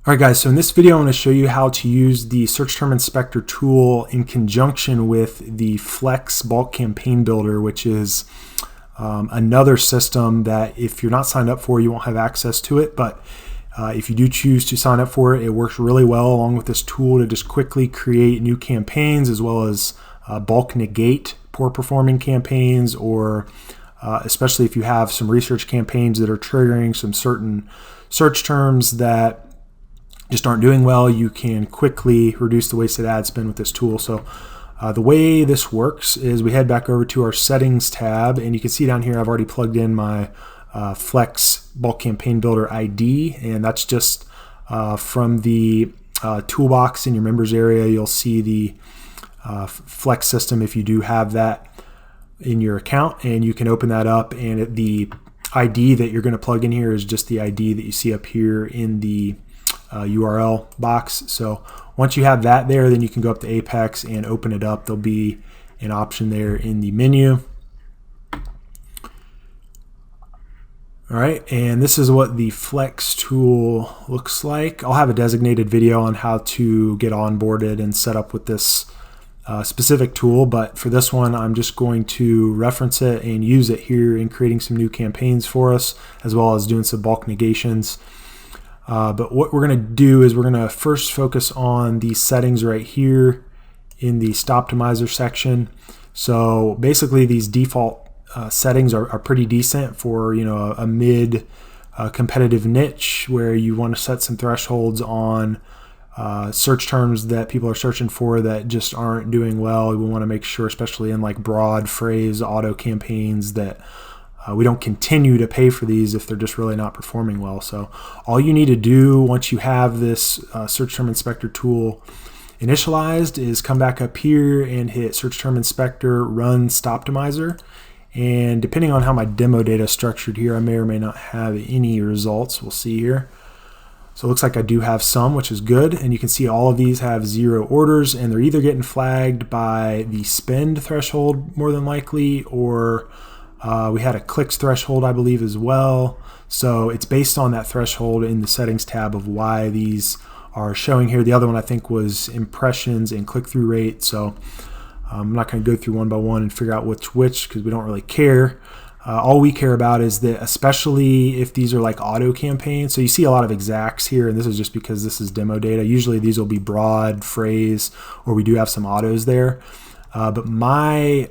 Alright guys, so in this video I want to show you how to use the Search Term Inspector tool in conjunction with the Flex Bulk Campaign Builder, which is another system that if you're not signed up for, you won't have access to it. But if you do choose to sign up for it, it works really well along with this tool to just quickly create new campaigns, as well as bulk negate poor performing campaigns, or especially if you have some research campaigns that are triggering some certain search terms that just aren't doing well, you can quickly reduce the wasted ad spend with this tool. So the way this works is we head back over to our settings tab, and you can see down here I've already plugged in my Flex Bulk Campaign Builder ID, and that's just from the toolbox in your members area. You'll see the Flex system if you do have that in your account, and you can open that up, and the ID that you're going to plug in here is just the ID that you see up here in the URL box. So once you have that there, then you can go up to Apex and open it up. There'll be an option there in the menu. All right, and this is what the Flex tool looks like. I'll have a designated video on how to get onboarded and set up with this specific tool, but for this one I'm just going to reference it and use it here in creating some new campaigns for us, as well as doing some bulk negations. But what we're going to do is we're going to first focus on the settings right here in the Stoptimizer section. So basically these default settings are pretty decent for a mid competitive niche where you want to set some thresholds on search terms that people are searching for that just aren't doing well. We want to make sure, especially in like broad phrase auto campaigns, that we don't continue to pay for these if they're just really not performing well. So all you need to do once you have this Search Term Inspector tool initialized is come back up here and hit Search Term Inspector, run Stoptimizer. And depending on how my demo data is structured here, I may or may not have any results. We'll see here. So it looks like I do have some, which is good. And you can see all of these have 0 orders, and they're either getting flagged by the spend threshold more than likely, or we had a clicks threshold, I believe, as well. So it's based on that threshold in the settings tab of why these are showing here. The other one I think was impressions and click-through rate. So I'm not going to go through one by one and figure out which because we don't really care. All we care about is that, especially if these are like auto campaigns. So you see a lot of exacts here, and this is just because this is demo data. Usually these will be broad phrase, or we do have some autos there. But my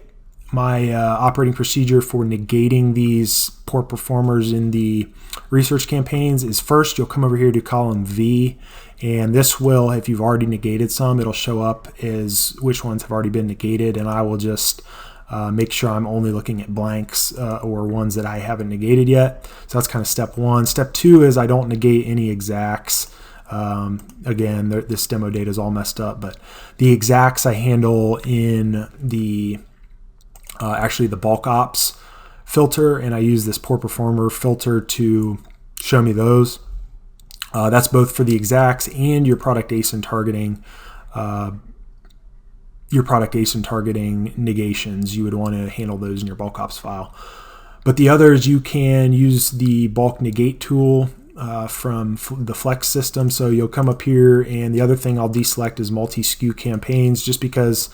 operating procedure for negating these poor performers in the research campaigns is first you'll come over here to column V, and this will, if you've already negated some, it'll show up as which ones have already been negated, and I will just make sure I'm only looking at blanks or ones that I haven't negated yet. So that's kind of step one. Step two is I don't negate any exacts. Again, this demo data is all messed up, but the exacts I handle in the actually the bulk ops filter, and I use this poor performer filter to show me those. That's both for the exacts and your product ASIN targeting. Your product ASIN targeting negations, you would want to handle those in your bulk ops file. But the others, you can use the bulk negate tool from the Flex system. So you'll come up here, and the other thing I'll deselect is multi-SKU campaigns, just because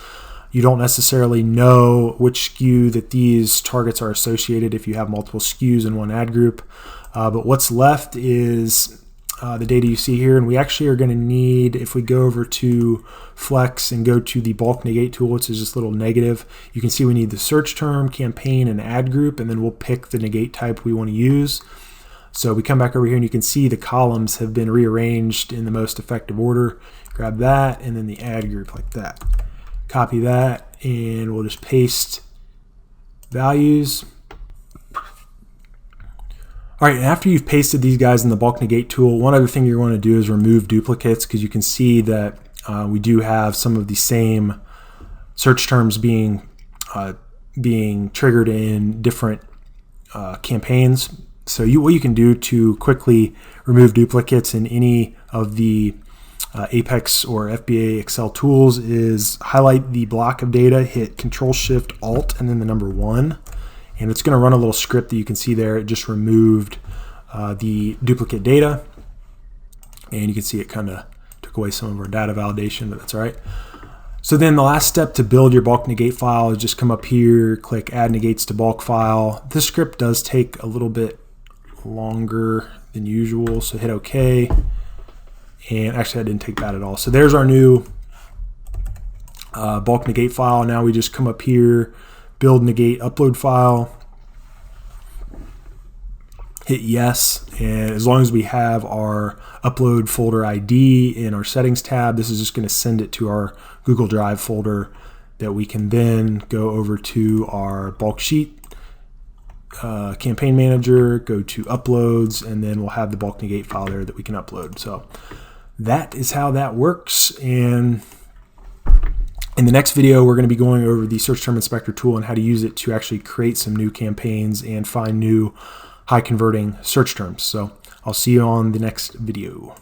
you don't necessarily know which SKU that these targets are associated if you have multiple SKUs in one ad group. But what's left is the data you see here, and we actually are going to need, if we go over to Flex and go to the bulk negate tool, which is this little negative, you can see we need the search term, campaign, and ad group, and then we'll pick the negate type we want to use. So we come back over here, and you can see the columns have been rearranged in the most effective order. Grab that, and then the ad group like that. Copy that, and we'll just paste values. All right, and after you've pasted these guys in the bulk negate tool, one other thing you're going to do is remove duplicates, because you can see that we do have some of the same search terms being triggered in different campaigns. So what you can do to quickly remove duplicates in any of the Apex or FBAExcel tools is highlight the block of data, hit Control-Shift-Alt, and then the number 1. And it's going to run a little script that you can see there. It just removed the duplicate data. And you can see it kind of took away some of our data validation, but that's all right. So then the last step to build your bulk negate file is just come up here, click add negates to bulk file. This script does take a little bit longer than usual, so hit OK. And actually I didn't take that at all. So there's our new bulk negate file. Now we just come up here, build negate upload file, hit yes, and as long as we have our upload folder ID in our settings tab, this is just going to send it to our Google Drive folder that we can then go over to our bulk sheet campaign manager, go to uploads, and then we'll have the bulk negate file there that we can upload. So that is how that works. And in the next video, we're going to be going over the search term inspector tool and how to use it to actually create some new campaigns and find new high converting search terms. So I'll see you on the next video.